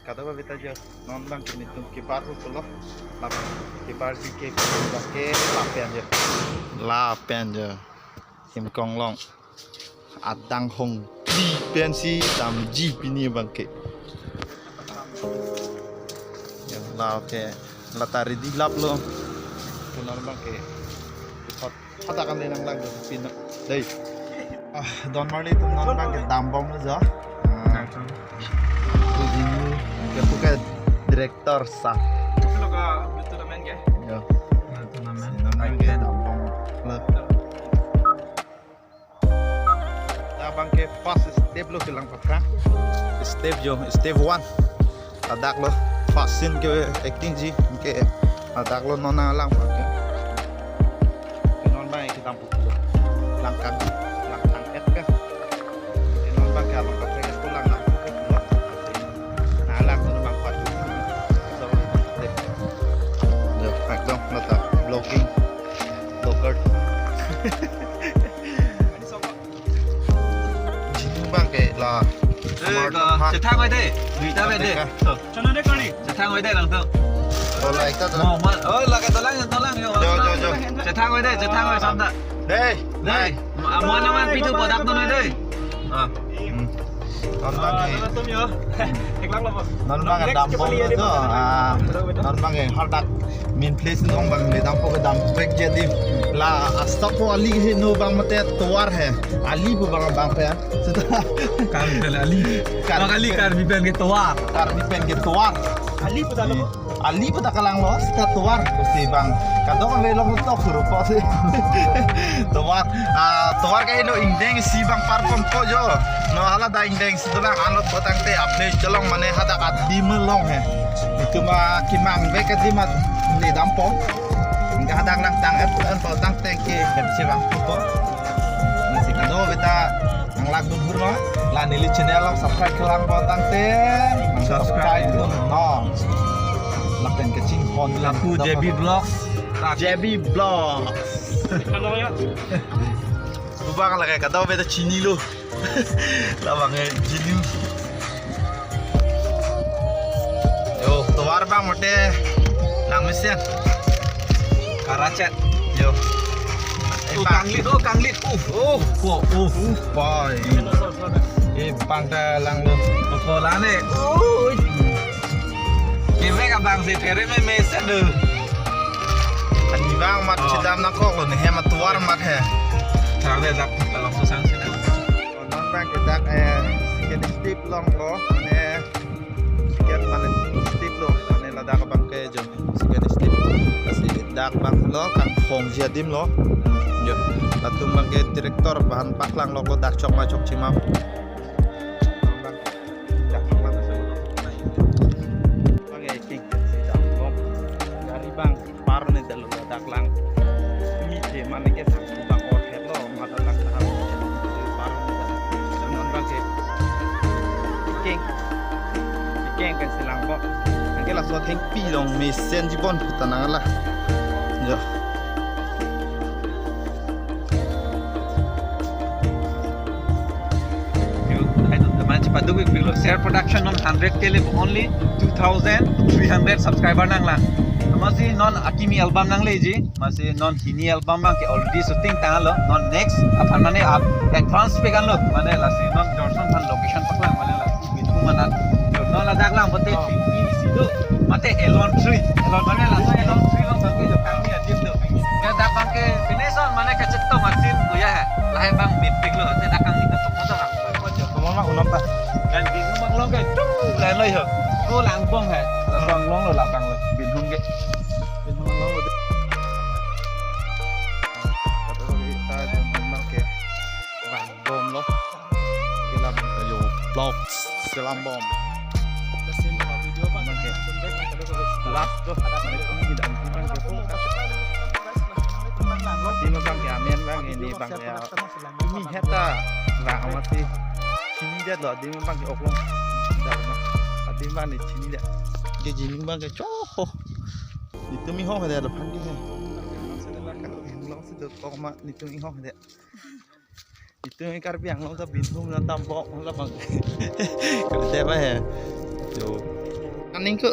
Kata apa aja non bang kini tuh kipar rupulo kipar si ke pakai lapen aja him konglong adang hong di pensi dam ji pini bang ke yang lau ke latari di lap lo non bang ke hot akan lenang lang pin deh don marli tuh non bang ke dam bom lo jo bukan direktur sah. Kalau ke turnamen ke? Ya. Turnamen ke Dampong Club. Abang ke pas step lo bilang apa? Step 1. Adak lo pasin ke acting ji ke adak lo nona lang pakai. Non bang ke Dampong Club. Langkang et ke. Non bang ke abang pakai itu lang. Vlogging vlogger chính bang cái là sẽ thang ngoài đây người ta về đây cho nó đấy con đi sẽ thang ngoài đây lần thượng rồi lại các là cái tao lăng sẽ thang ngoài đây xong đó đây muốn nó ăn pizza bò đắp nó này đây non bang cái đam bom itu non bang yang hardak min place dong bang di dampo ke dam back jadi la stop ko ali he no bang mate tuar hai ali bu bang pe sudah kan ali kar bipen ke tuar ali pu tak kalang los ka tuar si bang kadang kan velong to rupa si tuar ka no indeng si bang parfum ko jo no hala da indeng setelah anot botang te apne colong mane hada adi melong he itu ma kimang ve ka di mat di dampong enggak ada nang tang et an to tang te ke si bang ko nasi kado beta nang lag dubur no la nili channel lang subscribe ke lang botang te subscribe no lapen kecing pon lampu JB Vlogs kalau ya ubah kan lagi kata beta cini lo labangnya cini yo tuar bang mote lang mesin Karacet yo kanglit boy bang ta lang lo pola nih kime ka bang si tere me mesin do ani bang mat cidam nak kok lo nih hemat tuar mat he thang le dak kalau susang sih non bang kedak sikit step long lo ane sikit mana step lo ane ladak bang ke jo sikit step kasi dak bang lo kan hong jadim lo yo latung bang ke direktur bahan paklang lo dak cok macok cimam bang paru nih dalam dak lang mi je mana ke sang bang or hello mata lang saham paru nih non bang ke keng kan silang bo angke la so theng pi long mi sen jibon putanang la yo cepat dulu bilo share production on 100 ke only 2300 subscriber nang lah masih non akimi album nang leji masih non hini album bang ke already shooting tang lo non next apa mane up advance pe kan lo mane la si non Johnson fan location paklang mane la bitu manan non la dak lang bote sido mate elon 3 mane la so elon 3 lo bang ke jo kami adib do ke dak bang ke fineson mane ke cetto masin tu ya lah bang bipik lo te dak kang itu mo ta mama unom ta dan di bang long ke tu lai lai ho tu lang bong hai lang long lo la bang lo bin hung ke selam bom lap tuh ada ini dan bang ke di bang ke amen bang ini bang ya ini heta lah masih sini dia loh di bang ke oklong ada di mana sini dah. Ke sini bang ke coho. Itu mi hong ada depan dia. Langsung tu kau mak itu mi hong ada. Itu mi karbiang langsung bingung dan tampok langsung bang. Kalau dia apa ya? Jo. Aning ke?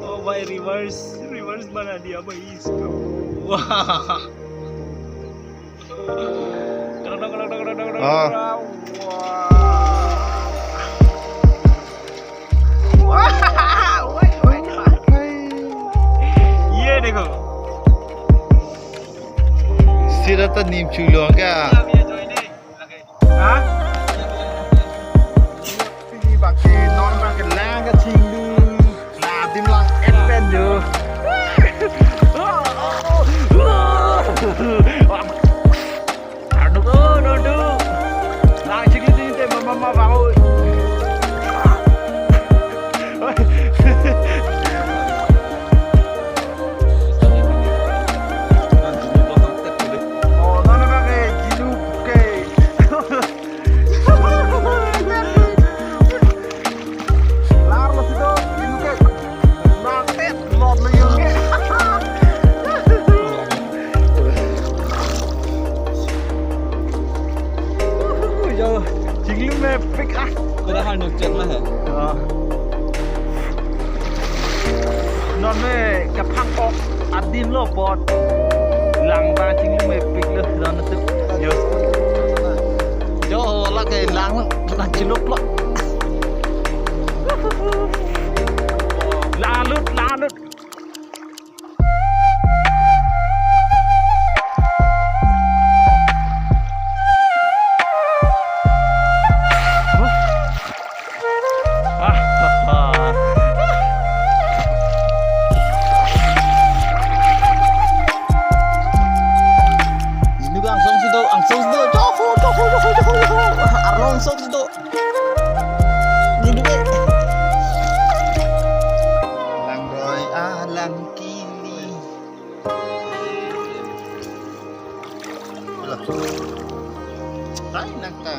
Oh भाई रिवर्स बना दिया भाई इसको Wah. ये देखो Sira tu nim chulo ka. अब ये जो ini लगे हाँ Ini pakai non pakai lang ke tinggu. Lah dim lang epen jo. Aduh lang cikgu ni teh mama bau Oh, non pakai jinu ke. Lar lo situ jinu ke. Natet lot lo yung ke. जो चिगली में पिक मेरा हाल नुकसान में है Non me kapang ok adin lo pot. Lang ba jinu me pik lo non tu. Yo. Jo la ke lang lang jinu lo. Lalut. Ini bang angsong situ, joho, arlong sok situ. Ini be. Lang roy alang kini. Lah. Tai nak ta.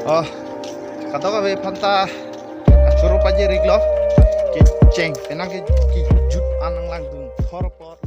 Oh, kata ka be phanta. Suruh aja riglo. Ke ceng, tenang ke jut anang lang dung. Thor pot.